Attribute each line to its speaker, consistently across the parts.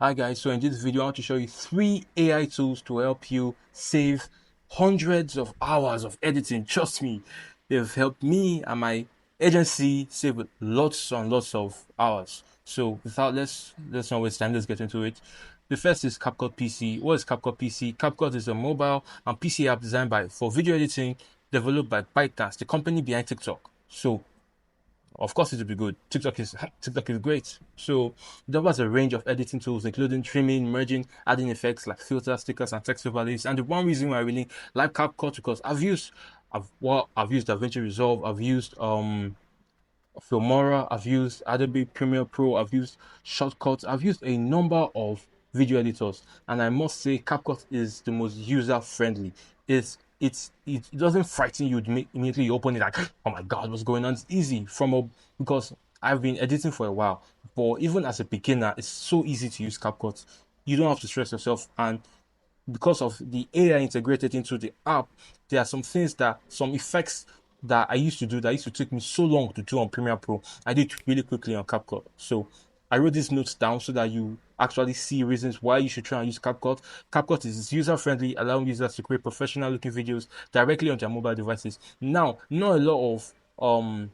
Speaker 1: Hi guys, so in this video I want to show you 3 AI tools to help you save hundreds of hours of editing. Trust me, they've helped me and my agency save lots and lots of hours. So without let's not waste time, let's get into it. The first is CapCut PC. What is CapCut PC? CapCut is a mobile and PC app designed for video editing, developed by ByteDance, the company behind TikTok. So of course, it will be good. TikTok is great. So there was a range of editing tools, including trimming, merging, adding effects like filters, stickers, and text overlays. And the one reason why I really like CapCut because I've used DaVinci Resolve, I've used Filmora, I've used Adobe Premiere Pro, I've used Shortcuts, I've used a number of video editors, and I must say CapCut is the most user friendly. It doesn't frighten you immediately you open it like, oh my god, what's going on? It's easy because I've been editing for a while, but even as a beginner, it's so easy to use CapCut. You don't have to stress yourself, and because of the AI integrated into the app, there are some effects that I used to do that used to take me so long to do on Premiere Pro. I did really quickly on CapCut. So I wrote these notes down so that you actually see reasons why you should try and use CapCut. CapCut is user friendly, allowing users to create professional looking videos directly on their mobile devices. Now, not a lot of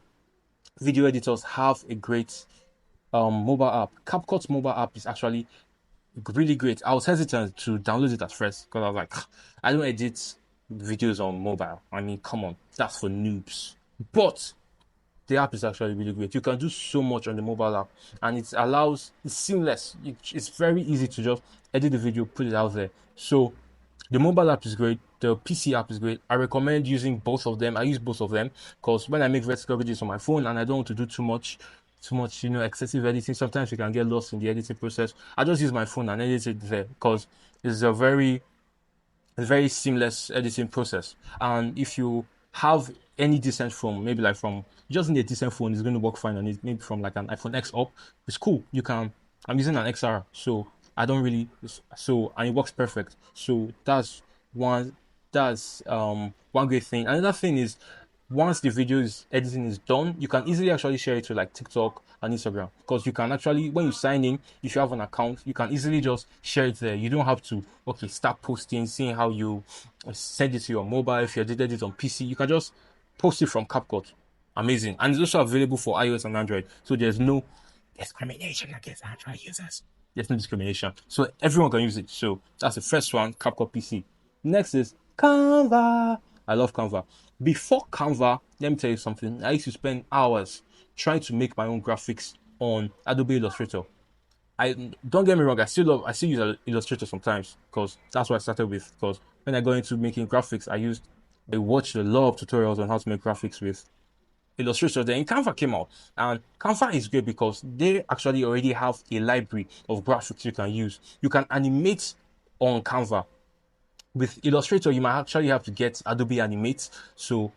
Speaker 1: video editors have a great mobile app. CapCut's mobile app is actually really great. I was hesitant to download it at first because I was like, I don't edit videos on mobile. I mean, come on, that's for noobs. But the app is actually really great. You can do so much on the mobile app, and it's seamless. It's very easy to just edit the video, put it out there. So the mobile app is great. The PC app is great. I recommend using both of them. I use both of them because when I make vertical videos on my phone and I don't want to do too much, excessive editing. Sometimes you can get lost in the editing process. I just use my phone and edit it there because it's a very seamless editing process. And if you have any decent phone, maybe like from just need a decent phone, it's going to work fine on it. Maybe from like an iPhone X up, it's cool. You can. I'm using an XR, so I don't really. So and it works perfect. So one. That's one great thing. Another thing is once the video is editing is done, you can easily actually share it to like TikTok and Instagram because you can actually when you sign in, if you have an account, you can easily just share it there. You don't have to start posting, seeing how you send it to your mobile. If you edited it on PC, you can just post it from CapCut. Amazing, and it's also available for iOS and Android. So there's no discrimination against Android users. There's no discrimination, so everyone can use it. So that's the first one, CapCut PC. Next is Canva. I love Canva. Before Canva, let me tell you something. I used to spend hours trying to make my own graphics on Adobe Illustrator. I don't get me wrong, I still use Illustrator sometimes because that's what I started with. Because when I got into making graphics, I watched a lot of tutorials on how to make graphics with Illustrator. Then Canva came out, and Canva is great because they actually already have a library of graphics you can use. You can animate on Canva. With Illustrator, you might actually have to get Adobe Animate. So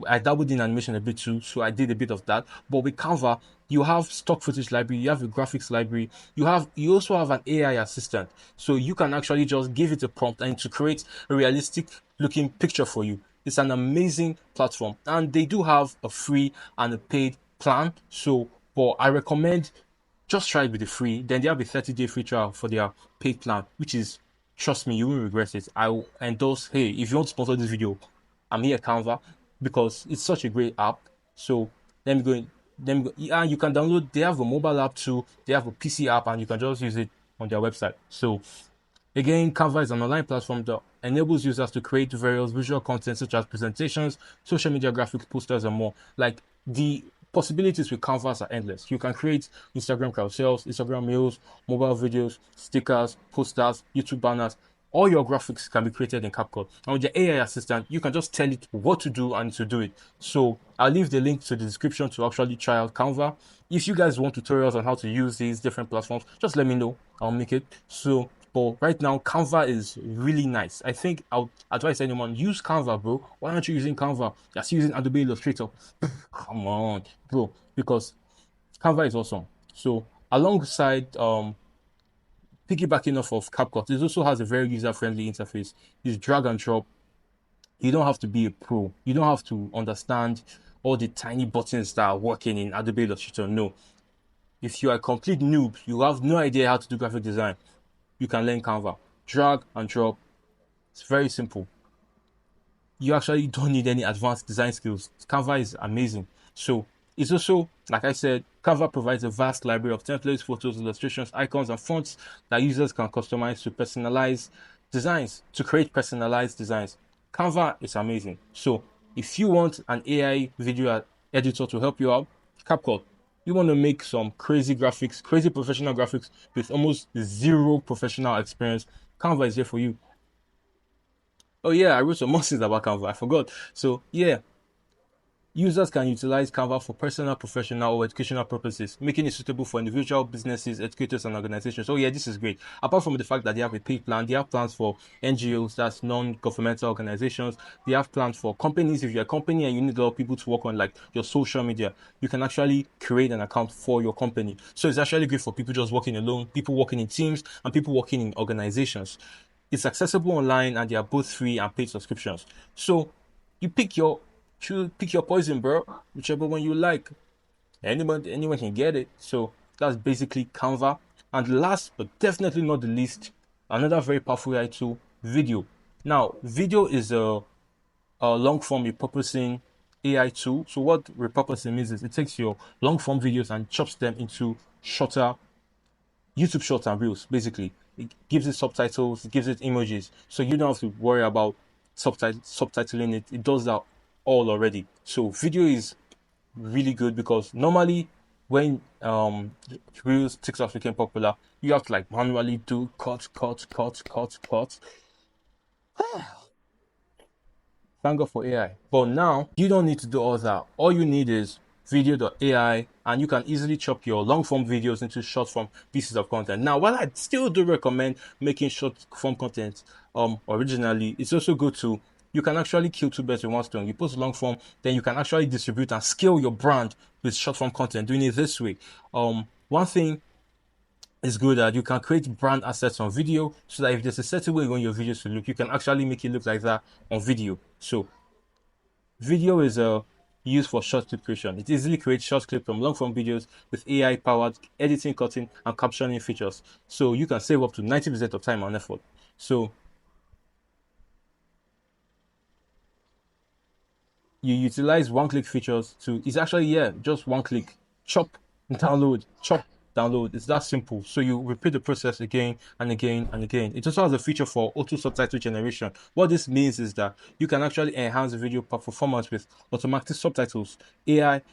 Speaker 1: I dabbled in animation a bit too, so I did a bit of that. But with Canva, you have stock footage library, you have a graphics library, you also have an AI assistant. So you can actually just give it a prompt and to create a realistic looking picture for you. It's an amazing platform. And they do have a free and a paid plan. So but I recommend just try it with the free. Then they have a 30-day free trial for their paid plan, which is, trust me, you won't regret it. I will endorse, hey, if you want to sponsor this video, I'm here at Canva because it's such a great app. So let me go in. Yeah, you can download, they have a mobile app too, they have a PC app, and you can just use it on their website. So again, Canva is an online platform that enables users to create various visual content such as presentations, social media graphics, posters, and more. Like the possibilities with Canvas are endless. You can create Instagram carousels, Instagram reels, mobile videos, stickers, posters, YouTube banners. All your graphics can be created in CapCut. And with the AI assistant, you can just tell it what to do and to do it. So I'll leave the link to the description to actually try out Canva. If you guys want tutorials on how to use these different platforms, just let me know. I'll make it. So but right now, Canva is really nice. I think I'll advise anyone use Canva, bro. Why aren't you using Canva? Just using Adobe Illustrator. Come on, bro. Because Canva is awesome. So alongside piggybacking off of CapCut, it also has a very user-friendly interface. It's drag and drop. You don't have to be a pro. You don't have to understand all the tiny buttons that are working in Adobe Illustrator. No, If you are a complete noob, you have no idea how to do graphic design, you can learn Canva. Drag and drop. It's very simple. You actually don't need any advanced design skills. Canva is amazing. So it's also, like I said, Canva provides a vast library of templates, photos, illustrations, icons, and fonts that users can customize to personalize designs, to create personalized designs. Canva is amazing. So if you want an AI video editor to help you out, CapCut. You want to make some crazy graphics, crazy professional graphics with almost zero professional experience, Canva is here for you. Oh yeah, I wrote some more things about Canva. I forgot. So yeah, users can utilize Canva for personal, professional, or educational purposes, making it suitable for individual businesses, educators, and organizations. Oh yeah, this is great. Apart from the fact that they have a paid plan, they have plans for NGOs, that's non-governmental organizations. They have plans for companies. If you're a company and you need a lot of people to work on like your social media, you can actually create an account for your company. So it's actually great for people just working alone, people working in teams, and people working in organizations. It's accessible online and they are both free and paid subscriptions. So you pick your poison, bro. Whichever one you like. Anyone can get it. So that's basically Canva. And last but definitely not the least, another very powerful AI tool, video. Now, video is a long form repurposing AI tool. So what repurposing means is it takes your long form videos and chops them into shorter YouTube shorts and reels. Basically, it gives it subtitles, it gives it emojis, so you don't have to worry about subtitling it. It does that all already. So video is really good because normally when reels TikTok became popular, you have to like manually do cut. Thank God for AI. But now you don't need to do all that. All you need is video.ai, and you can easily chop your long form videos into short form pieces of content. Now, while I still do recommend making short form content originally, it's also good to, you can actually kill two birds with one stone. You post long form, then you can actually distribute and scale your brand with short form content, doing it this way. One thing is good that you can create brand assets on video, so that if there's a certain way you want your videos to look, you can actually make it look like that on video. So video is used for short clip creation. It easily creates short clips from long form videos with AI powered editing, cutting, and captioning features. So you can save up to 90% of time and effort. So you utilize one-click features to, it's actually, yeah, just one click, chop, download, chop, download. It's that simple. So you repeat the process again and again and again. It also has a feature for auto subtitle generation. What this means is that you can actually enhance the video performance with automatic subtitles, AI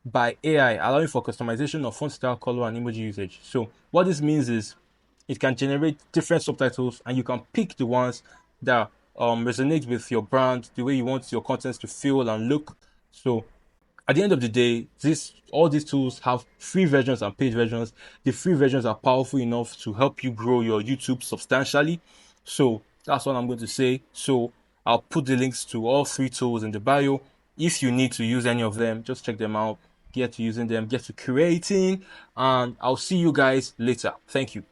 Speaker 1: by AI, allowing for customization of font style, color, and emoji usage. So what this means is it can generate different subtitles, and you can pick the ones that resonate with your brand, the way you want your contents to feel and look. So at the end of the day, all these tools have free versions and paid versions. The free versions are powerful enough to help you grow your YouTube substantially. So that's what I'm going to say. So I'll put the links to all three tools in the bio. If you need to use any of them, just check them out, get to using them, get to creating, and I'll see you guys later. Thank you.